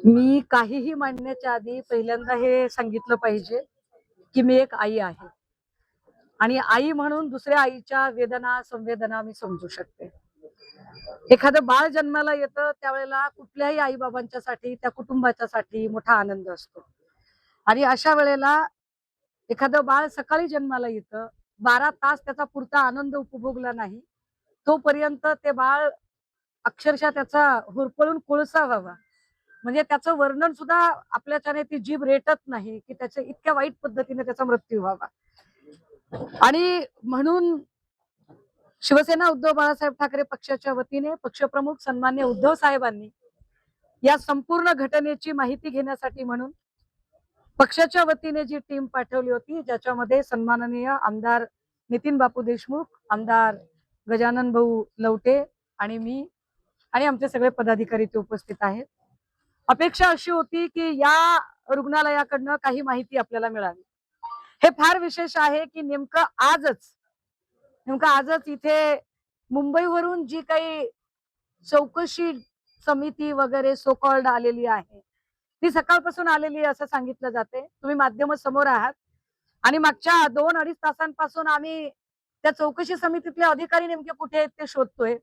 मी काहीही मांडण्याच्या आधी पहिल्यांदा हे सांगितलं पाहिजे की मी एक आई आहे आणि आई म्हणून दुसऱ्या आईच्या वेदना संवेदना मी समजू शकते. एखादं बाळ जन्माला येतं त्यावेळेला कुठल्याही आई बाबांच्यासाठी त्या कुटुंबाच्यासाठी मोठा आनंद असतो आणि अशा वेळेला एखादं बाळ सकाळी जन्माला येतं, 12 तास त्याचा पुरता आनंद उपभोगला नाही तोपर्यंत ते बाळ अक्षरशः त्याचा होरपळून कोळसा व्हावा, म्हणजे त्याचं वर्णन सुद्धा आपल्याच्याने ती जीभ रेटत नाही की त्याच्या इतक्या वाईट पद्धतीने त्याचा मृत्यू व्हावा. आणि म्हणून शिवसेना उद्धव बाळासाहेब ठाकरे पक्षाच्या वतीने पक्षप्रमुख सन्मान्य उद्धव साहेबांनी या संपूर्ण घटनेची माहिती घेण्यासाठी म्हणून पक्षाच्या वतीने जी टीम पाठवली होती, ज्याच्यामध्ये सन्माननीय आमदार नितीन बापू देशमुख, आमदार गजानन भाऊ लवटे आणि मी आणि आमचे सगळे पदाधिकारी ते उपस्थित आहेत. अपेक्षा अशी होती की या रुग्णालयाकडनं काही माहिती आपल्याला मिळावी. हे फार विशेष आहे की नेमकं आजच इथे मुंबईवरून जी काही चौकशी समिती वगैरे सो कॉल्ड आलेली आहे ती सकाळपासून आलेली असं सांगितलं जाते. तुम्ही माध्यम समोर आहात आणि मागच्या 2-2.5 तासांपासून आम्ही त्या चौकशी समितीतले अधिकारी नेमके कुठे आहेत ते शोधतोय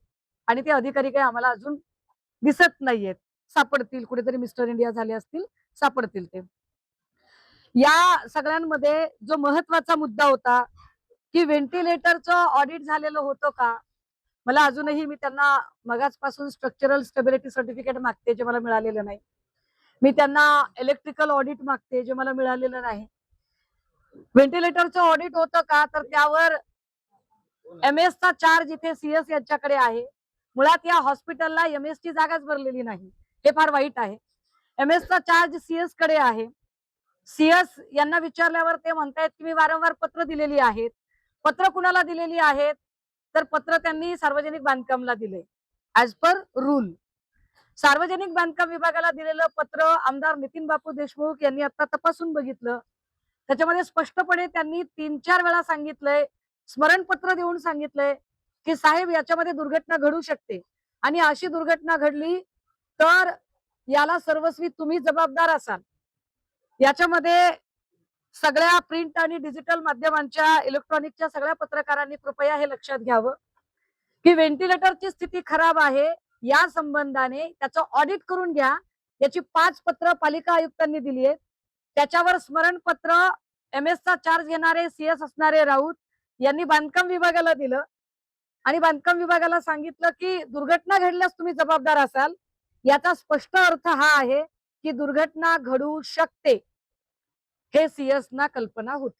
आणि ते अधिकारी काही आम्हाला अजून दिसत नाहीयेत. सापडतील, कुठेतरी मिस्टर इंडिया झाले असतील, सापडतील ते. या सगळ्यांमध्ये जो महत्वाचा मुद्दा होता की व्हेंटिलेटरचं ऑडिट झालेलं होतं का. मला अजूनही मी त्यांना मगाचपासून स्ट्रक्चरल स्टेबिलिटी सर्टिफिकेट मागते जे मला मिळालेलं नाही. मी त्यांना इलेक्ट्रिकल ऑडिट मागते जे मला मिळालेलं नाही. व्हेंटिलेटरचं ऑडिट होतं का तर त्यावर MS चा चार्ज इथे CS यांच्याकडे आहे. मुळात या हॉस्पिटलला MS ची जागाच भरलेली नाही, हे फार वाईट आहे. MS चा चार्ज CS कडे आहे. CS यांना विचारल्यावर ते म्हणतायत की मी वारंवार पत्र दिलेली आहेत. पत्र कुणाला दिलेली आहेत तर पत्र त्यांनी सार्वजनिक बांधकामला दिले ऍज पर रूल. सार्वजनिक बांधकाम विभागाला दिलेलं पत्र आमदार नितीन बापू देशमुख यांनी आता तपासून बघितलं. त्याच्यामध्ये स्पष्टपणे त्यांनी 3-4 वेळा सांगितलंय, स्मरणपत्र देऊन सांगितलंय की साहेब याच्यामध्ये दुर्घटना घडू शकते आणि अशी दुर्घटना घडली तर याला सर्वस्वी तुम्ही जबाबदार असाल. याच्यामध्ये सगळ्या प्रिंट आणि डिजिटल माध्यमांच्या इलेक्ट्रॉनिकच्या सगळ्या पत्रकारांनी कृपया हे लक्षात घ्यावं की व्हेंटिलेटरची स्थिती खराब आहे, या संबंधाने त्याचं ऑडिट करून घ्या. याची 5 पत्र पालिका आयुक्तांनी दिली आहेत. त्याच्यावर स्मरणपत्र MS चा चार्ज घेणारे CS असणारे राऊत यांनी बांधकाम विभागाला दिलं आणि बांधकाम विभागाला सांगितलं की दुर्घटना घडल्यास तुम्ही जबाबदार असाल. याचा स्पष्ट अर्थ हा आहे की दुर्घटना घडू शकते हे CS ना कल्पना होती.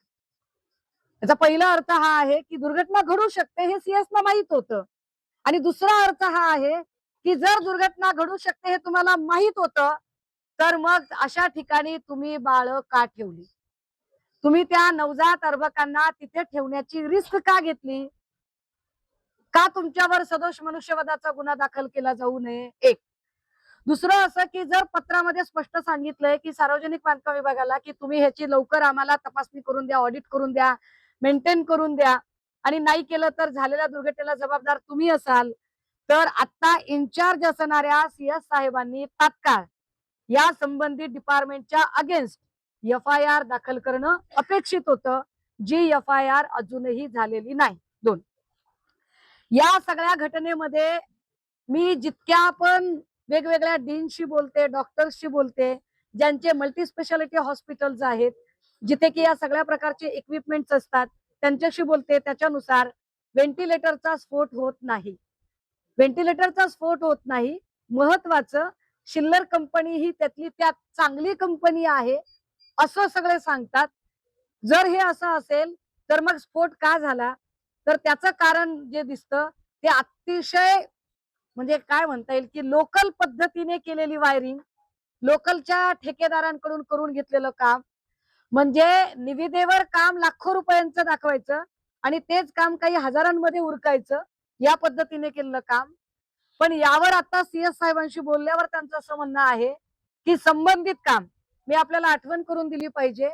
याचा पहिला अर्थ हा आहे की दुर्घटना घडू शकते हे CS ना माहित होतं आणि दुसरा अर्थ हा आहे की जर दुर्घटना घडू शकते हे तुम्हाला माहित होतं तर मग अशा ठिकाणी तुम्ही बाळ का ठेवली, तुम्ही त्या नवजात अर्भकांना तिथे ठेवण्याची रिस्क का घेतली, का तुमच्यावर सदोष मनुष्यवधाचा गुन्हा दाखल केला जाऊ नये. एक. दुसरं असं की जर पत्रामध्ये स्पष्ट सांगितलंय की सार्वजनिक बांधकाम विभागाला की तुम्ही ह्याची लवकर आम्हाला तपासणी करून द्या, ऑडिट करून द्या, मेंटेन करून द्या आणि नाही केलं तर झालेल्या दुर्घटनेला जबाबदार तुम्ही असाल, तर आता इन्चार्ज असणाऱ्या CS साहेबांनी तात्काळ या संबंधित डिपार्टमेंटच्या अगेन्स्ट FIR दाखल करणं अपेक्षित होतं, जी FIR अजूनही झालेली नाही. 2. या सगळ्या घटनेमध्ये मी जितक्या पण वेगवेगळ्या डीनशी बोलते, डॉक्टर्सशी बोलते, ज्यांचे मल्टी स्पेशालिटी हॉस्पिटल्स आहेत, जिथे की या सगळ्या प्रकारचे इक्विपमेंट्स असतात, त्यांच्याशी बोलते. त्याच्यानुसार व्हेंटिलेटरचा स्फोट होत नाही. व्हेंटिलेटरचा स्फोट होत नाही. महत्वाचं, शिल्लर कंपनी ही त्यातली त्यात चांगली कंपनी आहे असं सगळे सांगतात. जर हे असं असेल तर मग स्फोट का झाला तर त्याचं कारण जे दिसतं ते अतिशय म्हणजे काय म्हणता येईल की लोकल पद्धतीने केलेली वायरिंग, लोकलच्या ठेकेदारांकडून करून घेतलेलं काम, म्हणजे निविदेवर काम लाखो रुपयांचं दाखवायचं आणि तेच काम काही हजारांमध्ये उरकायचं, या पद्धतीने केलेलं काम. पण यावर आता CS साहेबांशी बोलल्यावर त्यांचं असं म्हणणं आहे की संबंधित काम, मी आपल्याला आठवण करून दिली पाहिजे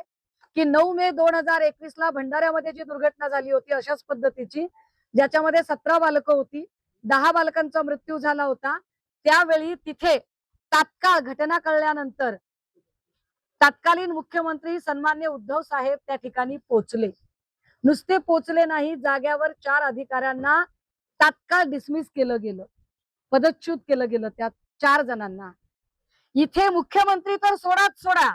की 9 मे 2021 ला भंडाऱ्यामध्ये जी दुर्घटना झाली होती अशाच पद्धतीची, ज्याच्यामध्ये 17 बालकं होती, 10 बालकांचा मृत्यू झाला होता, त्यावेळी तिथे तात्काळ घटना कळल्यानंतर तत्कालीन मुख्यमंत्री सन्मान्य उद्धव साहेब त्या ठिकाणी पोहोचले. नुसते पोहोचले नाही, जाग्यावर 4 अधिकाऱ्यांना तात्काळ डिसमिस केलं गेलं, पदच्युत केलं गेलं त्या 4 जणांना. इथे मुख्यमंत्री तर सोडाच सोडा,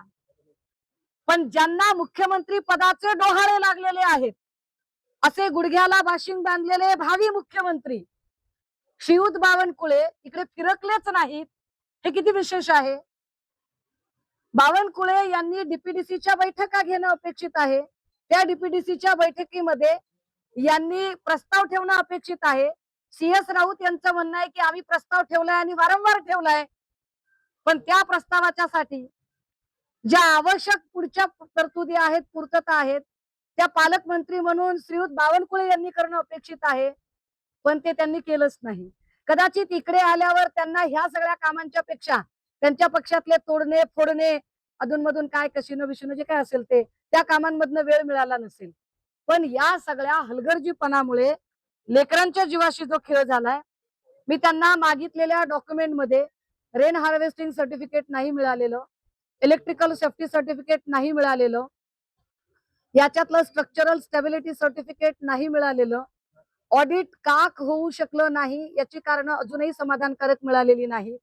पण ज्यांना मुख्यमंत्री पदाचे डोहाळे लागलेले आहेत, असे गुडघ्याला बाशिंग बांधलेले भावी मुख्यमंत्री श्रीयुत बावनकुळे इकडे फिरकलेच नाहीत. हे किती विशेष आहे. बावनकुळे यांनी डीपीडीसीच्या बैठका घेणं अपेक्षित आहे. त्या डीपीडीसीच्या बैठकीमध्ये यांनी प्रस्ताव ठेवणं अपेक्षित आहे. CS राऊत यांचं म्हणणं आहे की आम्ही प्रस्ताव ठेवलाय आणि वारंवार ठेवलाय, पण त्या प्रस्तावाच्यासाठी ज्या आवश्यक पुढच्या तरतुदी आहेत, पूर्तता आहेत, त्या पालकमंत्री म्हणून श्रीयुत बावनकुळे यांनी करणं अपेक्षित आहे, पण ते त्यांनी केलंच नाही. कदाचित इकडे आल्यावर त्यांना ह्या सगळ्या कामांच्या पेक्षा त्यांच्या पक्षातले तोडणे फोडणे, अधूनमधून काय कशिनो बिशिनो जे काय असेल ते त्या कामांमधनं वेळ मिळाला नसेल. पण या सगळ्या हलगर्जीपणामुळे लेकरांच्या जीवाशी जो खेळ झालाय. मी त्यांना मागितलेल्या डॉक्युमेंटमध्ये रेन हार्वेस्टिंग सर्टिफिकेट नाही मिळालेलं, इलेक्ट्रिकल सेफ्टी सर्टिफिकेट नाही मिळालेलं, याच्यातलं स्ट्रक्चरल स्टॅबिलिटी सर्टिफिकेट नाही मिळालेलं, ऑडिट का होऊ शकलं नाही याची कारण अजूनही समाधानकारक मिळालेली नाही.